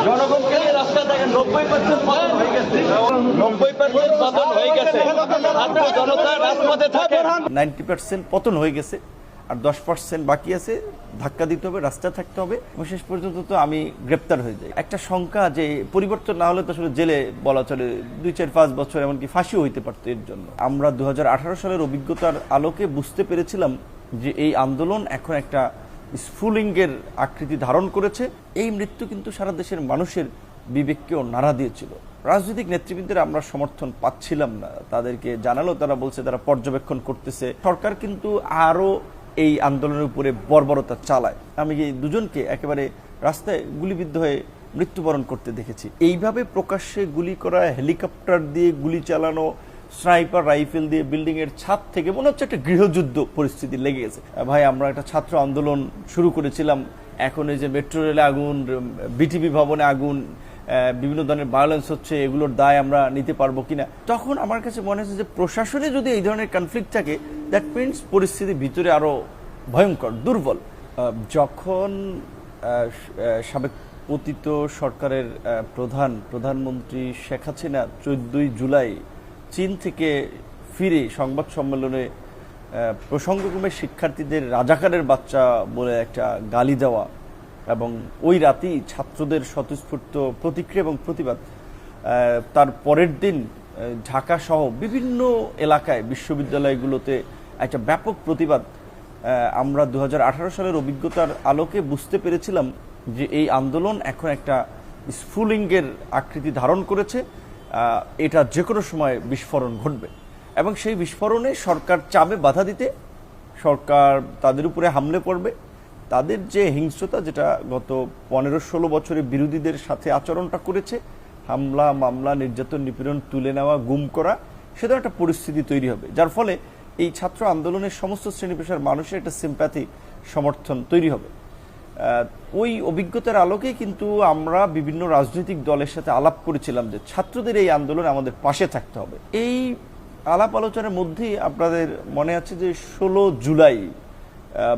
জনগণকে নিয়ে রাস্তা দেখেন 90% পতন হয়ে গেছে, 90% পতন হয়ে গেছে। ছাত্র জনতা রাজপথে থাকে, 90% পতন হয়ে গেছে, আর 10% বাকি আছে। ধাক্কা দিতে হবে, রাস্তায় থাকতে হবে। শেষ পর্যন্ত তো আমি গ্রেপ্তার হয়ে যাই। একটা শঙ্কা যে পরিবর্তন না হলে তো আসলে জেলে বলা চলে 2-4-5 বছর, এমনকি ফাঁসিও হইতে পারতো এর জন্য। আমরা 2018 সালের অভিজ্ঞতার আলোকে বুঝতে পেরেছিলাম যে এই আন্দোলন এখন একটা স্ফুলিঙ্গের আকৃতি ধারণ করেছে। এই মৃত্যু কিন্তু সারা দেশের মানুষের বিবেককেও নাড়া দিয়েছিল। রাজনৈতিক নেতৃবৃন্দের আমরা সমর্থন পাচ্ছিলাম না, তাদেরকে জানালো, তারা বলছে তারা পর্যবেক্ষণ করতেছে। সরকার কিন্তু আরো এই আন্দোলনের উপরে বর্বরতা চালায়। আমি এই দুজনকে একেবারে রাস্তায় গুলিবিদ্ধ হয়ে মৃত্যুবরণ করতে দেখেছি। এইভাবে প্রকাশ্যে গুলি করা, হেলিকপ্টার দিয়ে গুলি চালানো, স্নাইপার রাইফেল দিয়ে বিল্ডিং এর ছাদ থেকে মনে হচ্ছে একটা গৃহযুদ্ধ পরিস্থিতি লেগে গেছে। ভাই, আমরা একটা ছাত্র আন্দোলন শুরু করেছিলাম, এখন এই যে মেট্রো রেলে আগুন, বিটিভি ভবনে আগুন, বিভিন্ন ধরনের ভায়োলেন্স হচ্ছে, এগুলোর দায় আমরা নিতে পারবো কিনা। তখন আমার কাছে মনে হচ্ছে যে প্রশাসনে যদি এই ধরনের কনফ্লিক্ট থাকে, দ্যাট মিনস পরিস্থিতি ভিতরে আরো ভয়ঙ্কর, দুর্বল। যখন সাবেক পতিত সরকারের প্রধানমন্ত্রী শেখ হাসিনা 14ই জুলাই চীন থেকে ফিরে সংবাদ সম্মেলনে প্রসঙ্গক্রমে শিক্ষার্থীদের রাজাকারের বাচ্চা বলে একটা গালি দেওয়া, এবং ওই রাতেই ছাত্রদের স্বতঃস্ফূর্ত প্রতিক্রিয়া এবং প্রতিবাদ, তার পরের দিন ঢাকা সহ বিভিন্ন এলাকায় বিশ্ববিদ্যালয়গুলোতে একটা ব্যাপক প্রতিবাদ। আমরা 2018 সালের অভিজ্ঞতার আলোকে বুঝতে পেরেছিলাম যে এই আন্দোলন এখন একটা স্ফুলিঙ্গের আকৃতি ধারণ করেছে। এটা যে কোনো সময় বিস্ফোরণ ঘটবে, এবং সেই বিস্ফোরণে সরকার চাবে বাধা দিতে, সরকার তাদের উপরে হামলে পড়বে। তাদের যে হিংস্রতা, যেটা গত 15-16 বছরে বিরোধীদের সাথে আচরণটা করেছে, হামলা, মামলা, নির্যাতন, নিপীড়ন, তুলে নেওয়া, গুম করা, সেটা একটা পরিস্থিতি তৈরি হবে, যার ফলে এই ছাত্র আন্দোলনের সমস্ত শ্রেণী পেশার মানুষের একটা সিম্প্যাথি, সমর্থন তৈরি হবে। ওই অভিজ্ঞতার আলোকে কিন্তু আমরা বিভিন্ন রাজনৈতিক দলের সাথে আলাপ করেছিলাম যে ছাত্রদের এই আন্দোলনে আমাদের পাশে থাকতে হবে। এই আলাপ আলোচনার মধ্যেই আপনাদের মনে আছে যে 16 জুলাই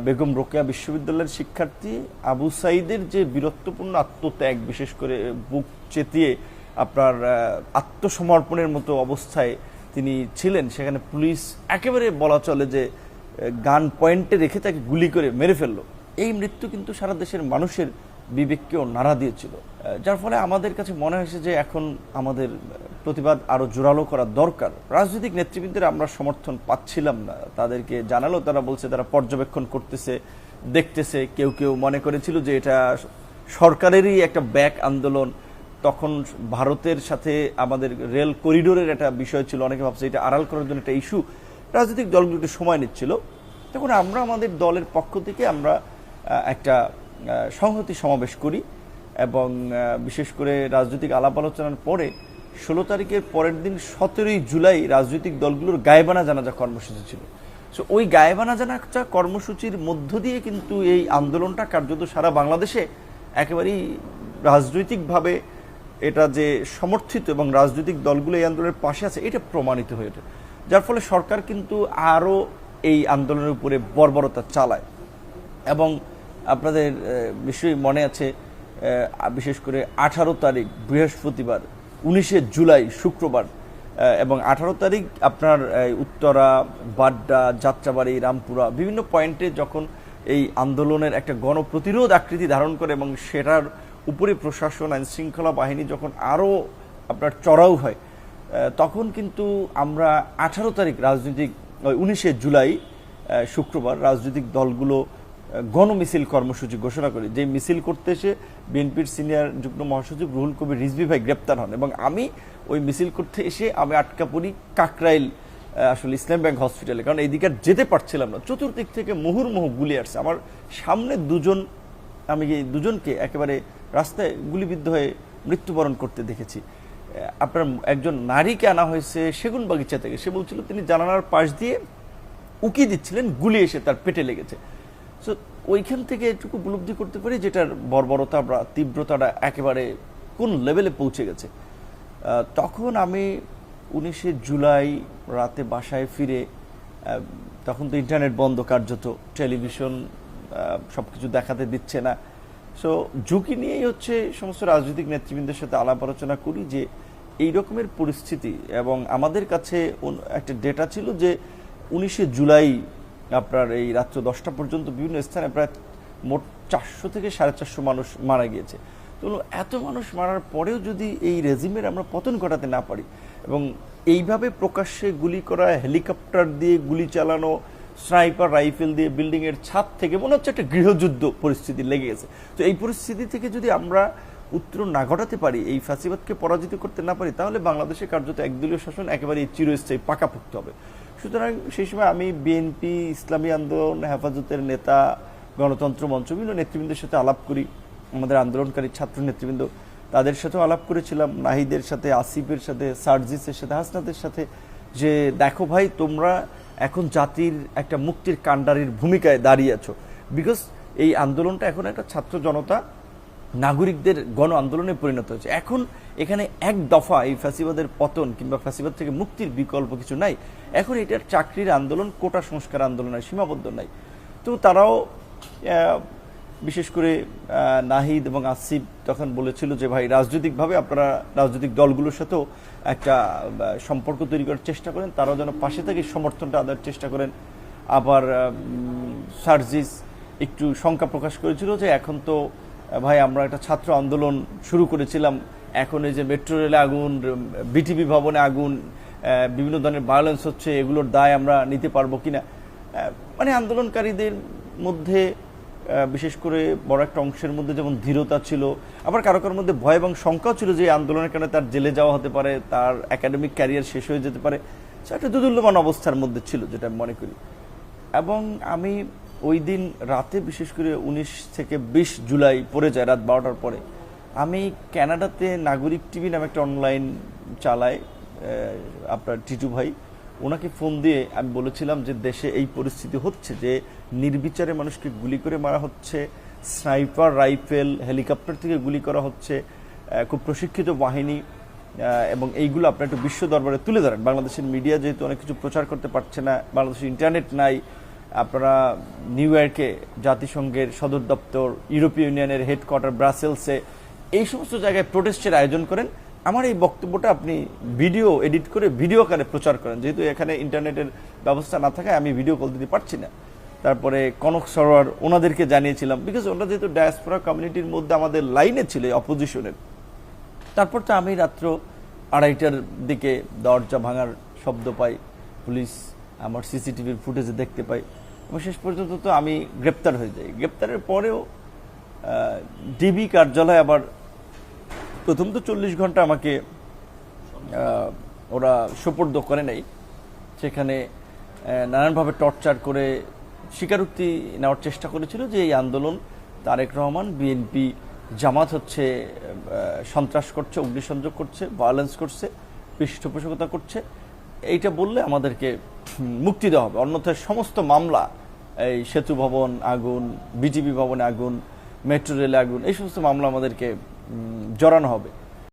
বেগম রোকেয়া বিশ্ববিদ্যালয়ের শিক্ষার্থী আবু সাইদের যে বীরত্বপূর্ণ আত্মত্যাগ, বিশেষ করে বুক চেতিয়ে আপনার আত্মসমর্পণের মতো অবস্থায় তিনি ছিলেন, সেখানে পুলিশ একেবারে বলা চলে যে গান পয়েন্টে রেখে তাকে গুলি করে মেরে ফেললো। এই মৃত্যু কিন্তু সারা দেশের মানুষের বিবেককেও নাড়া দিয়েছিল, যার ফলে আমাদের কাছে মনে হয়েছে যে এখন আমাদের প্রতিবাদ আরো জোরালো করা দরকার। রাজনৈতিক নেতৃবৃন্দের আমরা সমর্থন পাচ্ছিলাম না, তাদেরকে জানালো, তারা বলছে তারা পর্যবেক্ষণ করতেছে, দেখতেছে। কেউ কেউ মনে করেছিল যে এটা সরকারেরই একটা ব্যাক আন্দোলন। তখন ভারতের সাথে আমাদের রেল করিডোরের একটা বিষয় ছিল, অনেকে ভাবছে এটা আড়াল করার জন্য একটা ইস্যু। রাজনৈতিক দলগুলো একটু সময় নিচ্ছিল। তখন আমরা আমাদের দলের পক্ষ থেকে আমরা একটা সংহতি সমাবেশ করি, এবং বিশেষ করে রাজনৈতিক আলাপ আলোচনার পরে 16 তারিখের পরের দিন 17ই জুলাই রাজনৈতিক দলগুলোর গায়েবানা জানাজা কর্মসূচি ছিল। সো ওই গায়েবানা জানাজা কর্মসূচির মধ্য দিয়ে কিন্তু এই আন্দোলনটা কার্যত সারা বাংলাদেশে একেবারেই রাজনৈতিকভাবে এটা যে সমর্থিত এবং রাজনৈতিক দলগুলো এই আন্দোলনের পাশে আছে, এটা প্রমাণিত হয়ে ওঠে, যার ফলে সরকার কিন্তু আরও এই আন্দোলনের উপরে বর্বরতা চালায়। এবং আপনাদের নিশ্চয়ই মনে আছে, বিশেষ করে 18 তারিখ বৃহস্পতিবার, 19 জুলাই শুক্রবার, এবং 18 তারিখ আপনার উত্তরা, বাড্ডা, যাত্রাবাড়ি, রামপুরা বিভিন্ন পয়েন্টে যখন এই আন্দোলনের একটা গণপ্রতিরোধ আকৃতি ধারণ করে, এবং সেটার উপরে প্রশাসন, আইন শৃঙ্খলা বাহিনী যখন আরও আপনার চড়াও হয়, তখন কিন্তু আমরা 18 তারিখ 19 জুলাই শুক্রবার রাজনৈতিক দলগুলো গণমিছিল কর্মসূচি ঘোষণা করি। যে মিছিল করতে এসে বিএনপির সিনিয়র যুগ্ম মহাসচিব রুহুল কবির রিজভী ভাই গ্রেপ্তার হন, এবং আমি ওই মিছিল করতে এসে আমি আটকা পড়ি কাকরাইল আসলে ইসলাম ব্যাংক হসপিটালে, কারণ এইদিকে আর যেতে পারছিলাম না। চতুর্দিক থেকে মুহুর্মুহু গুলি আসছে। আমার সামনে আমি এই দুজনকে একেবারে রাস্তায় গুলিবিদ্ধ হয়ে মৃত্যুবরণ করতে দেখেছি। আপনার একজন নারীকে আনা হয়েছে সেগুন বাগিচা থেকে, সে বলছিল তিনি জানালার পাশ দিয়ে উকি দিচ্ছিলেন, গুলি এসে তার পেটে লেগেছে। সো ওইখান থেকে এটুকু উপলব্ধি করতে পারি যেটার বর্বরতা বা তীব্রতাটা একেবারে কোন লেভেলে পৌঁছে গেছে। তখন আমি 19 জুলাই রাতে বাসায় ফিরে, তখন তো ইন্টারনেট বন্ধ, কার্যত টেলিভিশন সবকিছু দেখাতে দিচ্ছে না, সো ঝুঁকি নিয়েই হচ্ছে সমস্ত রাজনৈতিক নেতৃবৃন্দের সাথে আলাপ আলোচনা করি যে এই রকমের পরিস্থিতি, এবং আমাদের কাছে একটা ডেটা ছিল যে 19শে জুলাই আপনার এই রাত্র 10টা পর্যন্ত বিভিন্ন স্থানে প্রায় মোট 400 থেকে 450 মানুষ মারা গিয়েছে। তো এত মানুষ মারার পরেও যদি এই রেজিমের আমরা পতন ঘটাতে না পারি, এবং এইভাবে প্রকাশ্যে গুলি করা, হেলিকপ্টার দিয়ে গুলি চালানো, স্নাইপার রাইফেল দিয়ে বিল্ডিংয়ের ছাদ থেকে, মনে হচ্ছে একটা গৃহযুদ্ধ পরিস্থিতি লেগে গেছে। তো এই পরিস্থিতি থেকে যদি আমরা উত্তরণ না ঘটাতে পারি, এই ফ্যাসিবাদকে পরাজিত করতে না পারি, তাহলে বাংলাদেশে কার্যত একদলীয় শাসন একেবারে চিরস্থায়ী পাকাপোক্ত হবে। সুতরাং সেই সময় আমি বিএনপি, ইসলামী আন্দোলন, হেফাজতের নেতা, গণতন্ত্র মঞ্চ, বিভিন্ন নেতৃবৃন্দের সাথে আলাপ করি, আমাদের আন্দোলনকারী ছাত্র নেতৃবৃন্দ, তাদের সাথেও আলাপ করেছিলাম, নাহিদের সাথে, আসিফের সাথে, সার্জিসের সাথে, হাসনাতের সাথে, যে দেখো ভাই, তোমরা এখন জাতির একটা মুক্তির কাণ্ডারির ভূমিকায় দাঁড়িয়ে আছো। বিকজ এই আন্দোলনটা এখন একটা ছাত্র জনতা, নাগরিকদের গণ আন্দোলনে পরিণত হয়েছে। এখন এখানে এক দফা এই ফ্যাসিবাদের পতন কিংবা ফ্যাসিবাদ থেকে মুক্তির বিকল্প কিছু নাই। এখন এটার চাকরির আন্দোলন, কোটা সংস্কার আন্দোলনের সীমাবদ্ধ নাই। তো তারাও বিশেষ করে নাহিদ এবং আসিফ তখন বলেছিল যে ভাই, রাজনৈতিকভাবে আপনারা রাজনৈতিক দলগুলোর সাথেও একটা সম্পর্ক তৈরি করার চেষ্টা করেন, তারাও যেন পাশে থেকে সমর্থনটা আদায়ের চেষ্টা করেন। আবার সার্জিস একটু শঙ্কা প্রকাশ করেছিল যে এখন তো ভাই আমরা একটা ছাত্র আন্দোলন শুরু করেছিলাম, এখন এই যে মেট্রো রেলে আগুন, বিটিভি ভবনে আগুন, বিভিন্ন ধরনের ভায়োলেন্স হচ্ছে, এগুলোর দায় আমরা নিতে পারবো কিনা। মানে আন্দোলনকারীদের মধ্যে বিশেষ করে বড় একটা অংশের মধ্যে যেমন ধীরতা ছিল, আবার কারো কারোর মধ্যে ভয় এবং শঙ্কাও ছিল যে আন্দোলনের কারণে তার জেলে যাওয়া হতে পারে, তার একাডেমিক ক্যারিয়ার শেষ হয়ে যেতে পারে। একটা দুদুল্যমান অবস্থার মধ্যে ছিল, যেটা আমি মনে করি। এবং আমি ওই দিন রাতে, বিশেষ করে 19 থেকে 20 জুলাই পড়ে যায় রাত 12টার পরে, আমি কানাডাতে নাগরিক টিভি নামে একটা অনলাইন চালাই, আপনার টিটু ভাই, ওনাকে ফোন দিয়ে আমি বলেছিলাম যে দেশে এই পরিস্থিতি হচ্ছে যে নির্বিচারে মানুষকে গুলি করে মারা হচ্ছে, স্নাইপার রাইফেল, হেলিকপ্টার থেকে গুলি করা হচ্ছে, খুব প্রশিক্ষিত বাহিনী, এবং এইগুলো আপনার একটু বিশ্ব দরবারে তুলে ধরেন। বাংলাদেশের মিডিয়া যেহেতু অনেক কিছু প্রচার করতে পারছে না, বাংলাদেশের ইন্টারনেট নাই, আপনারা নিউ ইয়র্কে জাতিসংঘের সদর দপ্তর, ইউরোপীয় ইউনিয়নের হেডকোয়ার্টার ব্রাসেলসে, এই সমস্ত জায়গায় প্রোটেস্টের আয়োজন করেন। আমার এই বক্তব্যটা আপনি ভিডিও এডিট করে ভিডিও আকারে প্রচার করেন, যেহেতু এখানে ইন্টারনেটের ব্যবস্থা না থাকায় আমি ভিডিও কল দিতে পারছি না। তারপরে কনক সরোয়ার, ওনাদেরকে জানিয়েছিলাম, বিকজ ওনারা যেহেতু ডায়াসপোরা কমিউনিটির মধ্যে আমাদের লাইনে ছিল অপোজিশনের। তারপর তো আমি রাত্র 2:30টার দিকে দরজা ভাঙার শব্দ পাই, পুলিশ আমার সিসিটিভির ফুটেজে দেখতে পাই, এবং শেষ পর্যন্ত তো আমি গ্রেপ্তার হয়ে যাই। গ্রেপ্তারের পরেও ডিবি কার্যালয় আবার প্রথম তো 40 ঘন্টা আমাকে ওরা সোপর্দ করে নাই, সেখানে নানানভাবে টর্চার করে স্বীকারোক্তি নেওয়ার চেষ্টা করেছিল যে এই আন্দোলন তারেক রহমান, বিএনপি, জামাত হচ্ছে সন্ত্রাস করছে, অগ্নিসংযোগ করছে, ভায়োলেন্স করছে, পৃষ্ঠপোষকতা করছে। এইটা বললে আমাদেরকে মুক্তি দেওয়া হবে, অন্যথায় সমস্ত মামলা, এই সেতু ভবন আগুন, বিটিভি ভবনে আগুন, মেট্রো রেলে আগুন, এই সমস্ত মামলা আমাদেরকে জড়ানো হবে।